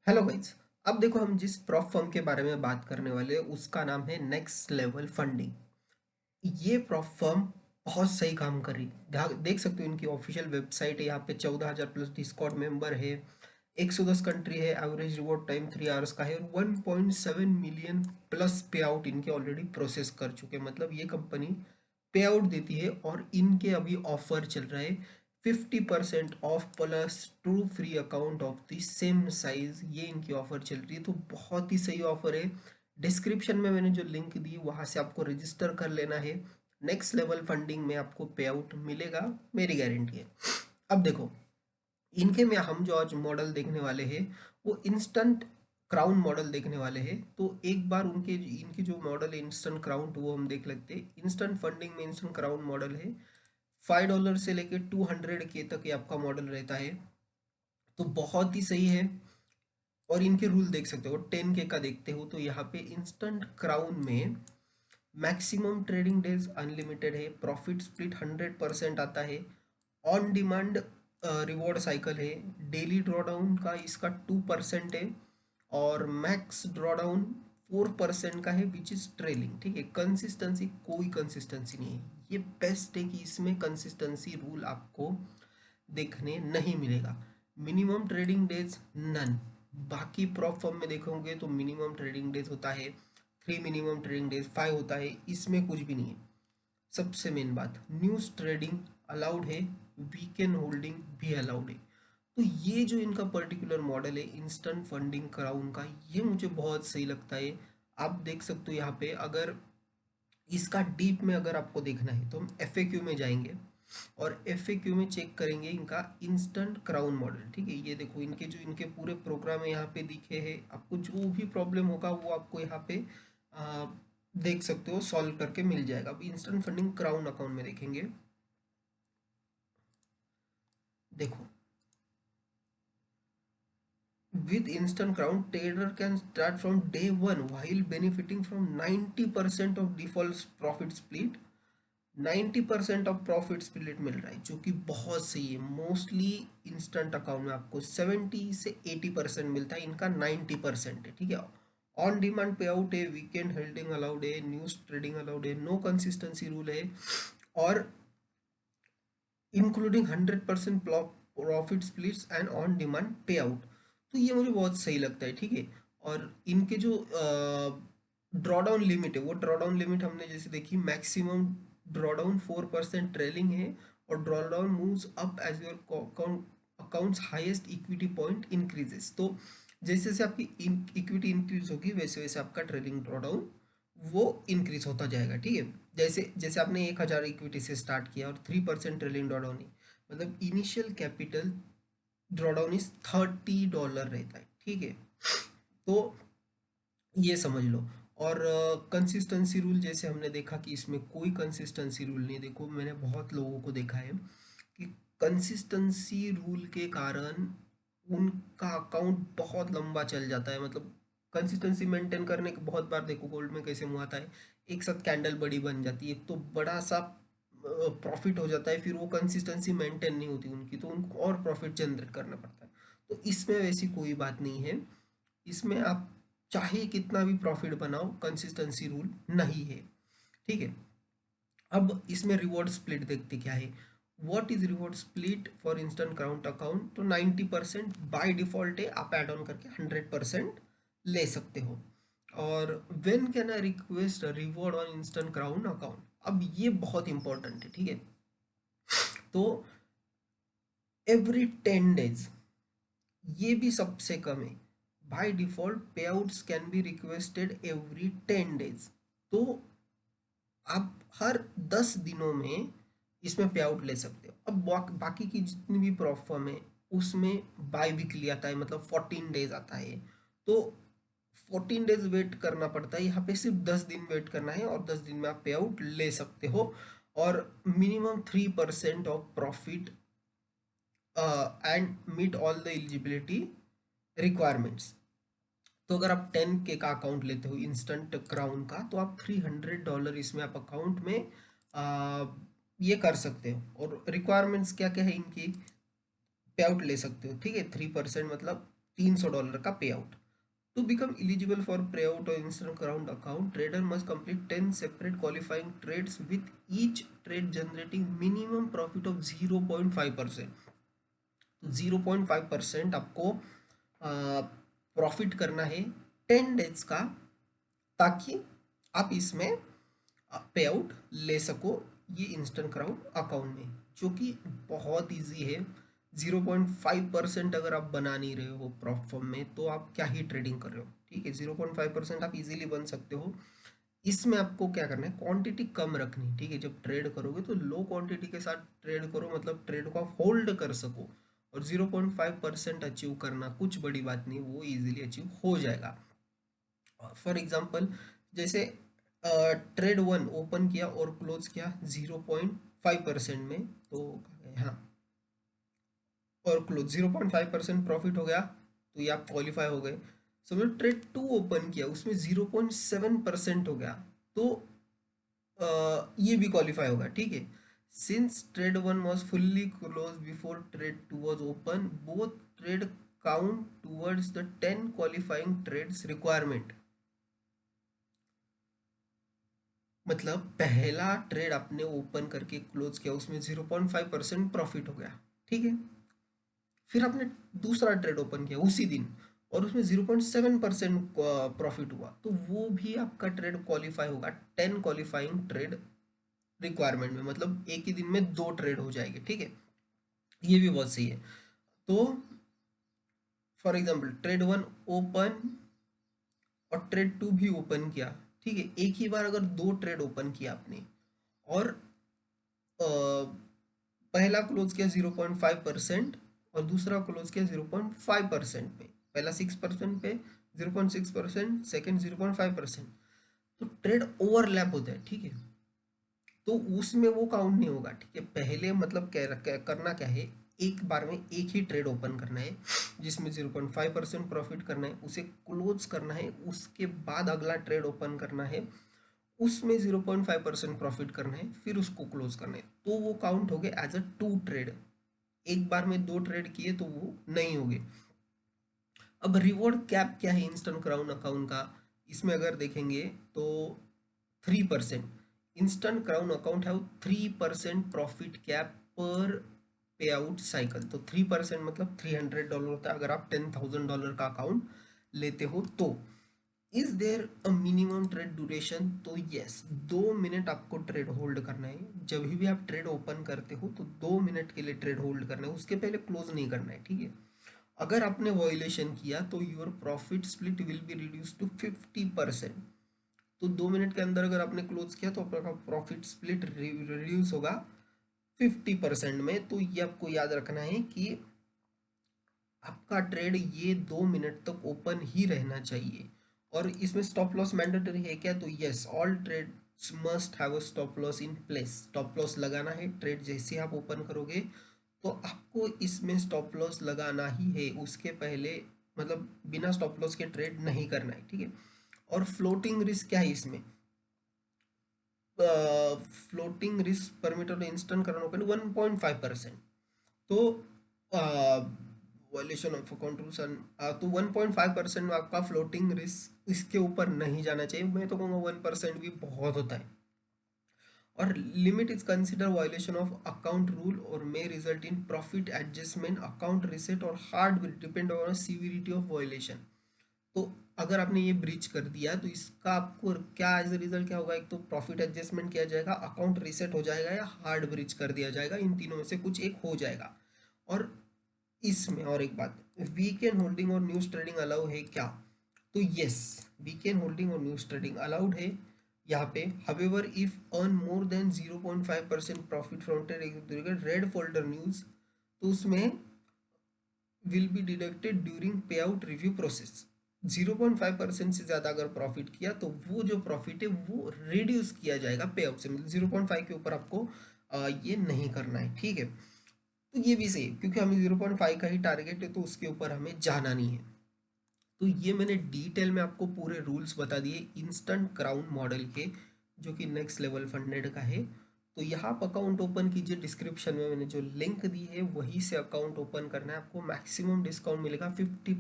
Hello guys. अब देखो, हम जिस प्रॉप फर्म के बारे में बात करने वाले हैं उसका नाम है नेक्स्ट लेवल फंडिंग। ये प्रॉप फर्म बहुत सही काम कर रही है। देख सकते हो इनकी ऑफिशियल वेबसाइट है। यहाँ पे 14,000 प्लस डिस्कॉर्ड मेंबर है। 110 कंट्री है। एवरेज रिवॉर्ड टाइम 3 आवर्स का है और 1.7 मिलियन प्लस पे आउट इनके ऑलरेडी प्रोसेस कर चुके हैं। मतलब ये कंपनी पे आउट देती है और इनके अभी ऑफर चल रहा है 50% of plus two free account of the same size. ये इनकी ऑफर चल रही है, तो बहुत ही सही ऑफर है। डिस्क्रिप्शन में मैंने जो लिंक दी वहां से आपको रजिस्टर कर लेना है। नेक्स्ट लेवल फंडिंग में आपको पे आउट मिलेगा, मेरी गारंटी है। अब देखो, इनके में हम जो आज मॉडल देखने वाले हैं वो इंस्टेंट क्राउन मॉडल देखने वाले हैं। तो एक बार उनके इनकी जो मॉडल है इंस्टेंट क्राउन वो हम देख लेते हैं। इंस्टेंट फंडिंग में इंस्टेंट क्राउन मॉडल है। $5 से लेके 200K तक ये आपका मॉडल रहता है, तो बहुत ही सही है। और इनके रूल देख सकते हो। 10K का देखते हो तो यहाँ पे इंस्टेंट क्राउन में मैक्सिमम ट्रेडिंग डेज अनलिमिटेड है। प्रॉफिट स्प्लिट 100% आता है। ऑन डिमांड रिवॉर्ड साइकिल है। डेली ड्रॉडाउन का इसका 2% है और मैक्स ड्रॉडाउन 4% का है, विच इज ट्रेलिंग। ठीक है, कंसिस्टेंसी कोई कंसिस्टेंसी नहीं है। ये बेस्ट है कि इसमें कंसिस्टेंसी रूल आपको देखने नहीं मिलेगा। Minimum trading days none. बाकी प्रॉप फर्म में देखोगे तो मिनिमम ट्रेडिंग डेज होता है 3, मिनिमम ट्रेडिंग डेज 5 होता है, इसमें कुछ भी नहीं है। सबसे मेन बात, न्यूज ट्रेडिंग अलाउड है, वीकेंड होल्डिंग भी अलाउड है। तो ये जो इनका पर्टिकुलर मॉडल है इंस्टेंट फंडिंग क्राउन का, ये मुझे बहुत सही लगता है। आप देख सकते हो यहाँ पे, अगर इसका डीप में अगर आपको देखना है तो हम एफएक्यू में जाएंगे और एफएक्यू में चेक करेंगे इनका इंस्टेंट क्राउन मॉडल। ठीक है, ये देखो इनके जो इनके पूरे प्रोग्राम है यहाँ पे दिखे हैं। आपको जो भी प्रॉब्लम होगा वो आपको यहाँ पे आ, देख सकते हो, सॉल्व करके मिल जाएगा। अब इंस्टेंट फंडिंग क्राउन अकाउंट में देखेंगे। देखो, with instant crown, trader can start from day one while benefiting from 90% of default profit split। 90% of profit split मिल रहा है, जो कि बहुत सही है। मोस्टली इंस्टेंट अकाउंट में आपको 70 से 80% मिलता है, इनका 90% है। ठीक है, ऑन डिमांड पे आउट है, वीकेंड होल्डिंग अलाउड है, न्यूज ट्रेडिंग अलाउड है, नो कंसिस्टेंसी रूल है और including 100% profit splits and on demand पे आउट। तो ये मुझे बहुत सही लगता है। ठीक है, और इनके जो ड्रॉडाउन लिमिट है वो ड्रॉडाउन लिमिट हमने जैसे देखी, मैक्सिमम ड्रॉडाउन 4% ट्रेलिंग है और drawdown moves up as your account's highest equity point increases. तो जैसे जैसे आपकी इक्विटी इंक्रीज होगी वैसे वैसे आपका ट्रेलिंग ड्रॉडाउन वो इंक्रीज होता जाएगा। ठीक है, जैसे जैसे आपने 1,000 इक्विटी से स्टार्ट किया और 3% ट्रेलिंग ड्रॉडाउन है, मतलब इनिशियल कैपिटल ड्रॉडाउन इज $30 रहता है। ठीक है, तो ये समझ लो। और कंसिस्टेंसी रूल जैसे हमने देखा कि इसमें कोई कंसिस्टेंसी रूल नहीं। देखो, मैंने बहुत लोगों को देखा है कि कंसिस्टेंसी रूल के कारण उनका अकाउंट बहुत लंबा चल जाता है। मतलब कंसिस्टेंसी मेंटेन करने के बहुत बार देखो गोल्ड में कैसे मुँह आता है, एक साथ कैंडल बड़ी बन जाती है, एक तो बड़ा सा प्रॉफिट हो जाता है, फिर वो कंसिस्टेंसी मेंटेन नहीं होती उनकी, तो उनको और प्रॉफिट जनरेट करना पड़ता है। तो इसमें वैसी कोई बात नहीं है। इसमें आप चाहे कितना भी प्रॉफिट बनाओ, कंसिस्टेंसी रूल नहीं है। ठीक है, अब इसमें रिवॉर्ड स्प्लिट देखते क्या है। What is reward split for instant crowned account? तो 90% बाय डिफॉल्ट है, आप एड ऑन करके 100% ले सकते हो। और when can I request reward on instant crown account? अब ये बहुत इंपॉर्टेंट है। ठीक है, तो एवरी 10 डेज, ये भी सबसे कम है। बाय डिफॉल्ट पे outs can be requested every 10 days. तो आप हर 10 दिनों में इसमें पे आउट ले सकते हो। अब बाकी की जितनी भी प्रॉप फर्म है उसमें बाई वीकली आता है, मतलब 14 डेज आता है। तो 14 डेज वेट करना पड़ता है, यहाँ पे सिर्फ 10 दिन वेट करना है और 10 दिन में आप पे आउट ले सकते हो। और minimum 3% of profit and meet all the eligibility requirements. तो अगर आप 10K का अकाउंट लेते हो इंस्टेंट क्राउन का, तो आप $300 इसमें आप अकाउंट में आ, ये कर सकते हो। और रिक्वायरमेंट्स क्या क्या है इनकी, पे आउट ले सकते हो। ठीक है, 3% मतलब $300 का पे out. To become eligible for payout or instant ground account, trader must complete 10 separate qualifying trades with each trade generating minimum profit of 0.5%। तो 0.5% आपको प्रॉफिट करना है 10 डेज का, ताकि आप इसमें पे आउट ले सको ये इंस्टेंट क्राउड अकाउंट में, जो कि बहुत इजी है। 0.5% अगर आप बना नहीं रहे हो प्रॉप फॉर्म में तो आप क्या ही ट्रेडिंग कर रहे हो, ठीक है। 0.5% आप इजीली बन सकते हो। इसमें आपको क्या करना है, क्वांटिटी कम रखनी, ठीक है। जब ट्रेड करोगे तो लो क्वांटिटी के साथ ट्रेड करो, मतलब ट्रेड को आप होल्ड कर सको। और 0.5% अचीव करना कुछ बड़ी बात नहीं, वो इजीली अचीव हो जाएगा। फॉर एग्जांपल, जैसे ट्रेड 1 ओपन किया और क्लोज किया 0.5% में, तो हाँ, और क्लोज 0.5% प्रॉफिट हो गया, तो ये आप क्वालिफाई हो गए। समझो ट्रेड 2 ओपन किया, उसमें 0.7% हो गया, तो ये भी क्वालिफाई होगा, ठीक है। Since trade 1 was fully close before trade 2 was open, both trade count towards the 10 qualifying trades requirement. मतलब पहला ट्रेड आपने ओपन करके क्लोज किया, उसमें 0.5% प्रॉफिट हो गया, ठीक है। फिर आपने दूसरा ट्रेड ओपन किया उसी दिन और उसमें 0.7% प्रॉफिट हुआ, तो वो भी आपका ट्रेड क्वालिफाई होगा 10 क्वालिफाइंग ट्रेड रिक्वायरमेंट में। मतलब एक ही दिन में 2 ट्रेड हो जाएंगे, ठीक है। ये भी बहुत सही है। तो फॉर एग्जाम्पल ट्रेड 1 ओपन और ट्रेड 2 भी ओपन किया, ठीक है। एक ही बार अगर 2 ट्रेड ओपन किया आपने और पहला क्लोज किया 0.5% और दूसरा क्लोज किया 0.5% पे, पहला 6% पे, 0.6%, सेकेंड 0.5%, तो ट्रेड ओवरलैप होता है, ठीक है। तो उसमें वो काउंट नहीं होगा, ठीक है। पहले मतलब करना क्या है, एक बार में एक ही ट्रेड ओपन करना है जिसमें 0.5% प्रॉफिट करना है, उसे क्लोज करना है, उसके बाद अगला ट्रेड ओपन करना है, उसमें 0.5% प्रॉफिट करना है, फिर उसको क्लोज करना है, तो वो काउंट हो गए एज अ 2 ट्रेड। एक बार में 2 ट्रेड किए तो वो नहीं होंगे। अब रिवॉर्ड कैप क्या है इंस्टेंट क्राउन अकाउंट का, इसमें अगर देखेंगे तो 3%। इंस्टेंट क्राउन अकाउंट है 3% प्रॉफिट कैप पर पे आउट साइकिल। तो 3% मतलब $300 होता है अगर आप $10,000 का अकाउंट लेते हो तो। Is there a minimum trade duration, तो यस, 2 मिनट आपको ट्रेड होल्ड करना है। जब भी आप ट्रेड ओपन करते हो तो 2 मिनट के लिए ट्रेड होल्ड करना है, उसके पहले क्लोज नहीं करना है, ठीक है। अगर आपने वॉयलेशन किया तो your profit split will be reduce to 50%। तो 2 मिनट के अंदर अगर आपने क्लोज किया तो आपका प्रॉफिट स्प्लिट रिड्यूस होगा 50% में। तो ये आपको याद रखना है कि आपका ट्रेड ये 2 मिनट तक ओपन ही रहना चाहिए। और इसमें स्टॉप लॉस मैंडेटरी है क्या, तो yes, all trades must have a stop loss in place. Stop loss लगाना है, ट्रेड जैसे आप ओपन करोगे तो आपको इसमें स्टॉप लॉस लगाना ही है, उसके पहले मतलब बिना स्टॉप लॉस के ट्रेड नहीं करना है, ठीक है। और फ्लोटिंग रिस्क क्या है इसमें, फ्लोटिंग रिस्क परमिटेड इंस्टेंट करना ओपन 1.5%। तो वॉल्यूशन ऑफ अकाउंट रूल्स, तो 1.5% में आपका फ्लोटिंग रिस्क इसके ऊपर नहीं जाना चाहिए। मैं तो कहूँगा 1% भी बहुत होता है। और limit is consider violation of account rule और may result in profit adjustment, account reset और hard will depend on severity of violation. तो अगर आपने ये ब्रीच कर दिया तो इसका आपको क्या एज ए रिजल्ट क्या होगा, एक तो प्रॉफिट एडजस्टमेंट किया जाएगा, अकाउंट रिसेट हो जाएगा या हार्ड ब्रीच कर दिया जाएगा, इन तीनों में से कुछ एक हो जाएगा। और इसमें और एक बात, वीकेंड होल्डिंग और न्यूज ट्रेडिंग अलाउ है क्या, तो यस, वीकेंड होल्डिंग और न्यूज ट्रेडिंग अलाउड है यहाँ पे। However if earn more than 0.5% profit from trade red folder news, तो उसमें विल बी डिडक्टेड ड्यूरिंग पे आउट रिव्यू प्रोसेस। 0.5% से ज़्यादा अगर प्रॉफिट किया तो वो जो प्रॉफिट है वो रिड्यूस किया जाएगा पे आउट से, मतलब 0.5 के ऊपर आपको ये नहीं करना है, ठीक है। तो ये भी सही है क्योंकि हमें 0.5 का ही टारगेट है, तो उसके ऊपर हमें जाना नहीं है। तो ये मैंने डिटेल में आपको पूरे रूल्स बता दिए इंस्टेंट क्राउन मॉडल के, जो कि नेक्स्ट लेवल फंडेड का है। तो यहाँ आप अकाउंट ओपन कीजिए, डिस्क्रिप्शन में मैंने जो लिंक दी है वहीं से अकाउंट ओपन करना है, आपको मैक्सिमम डिस्काउंट मिलेगा 50%।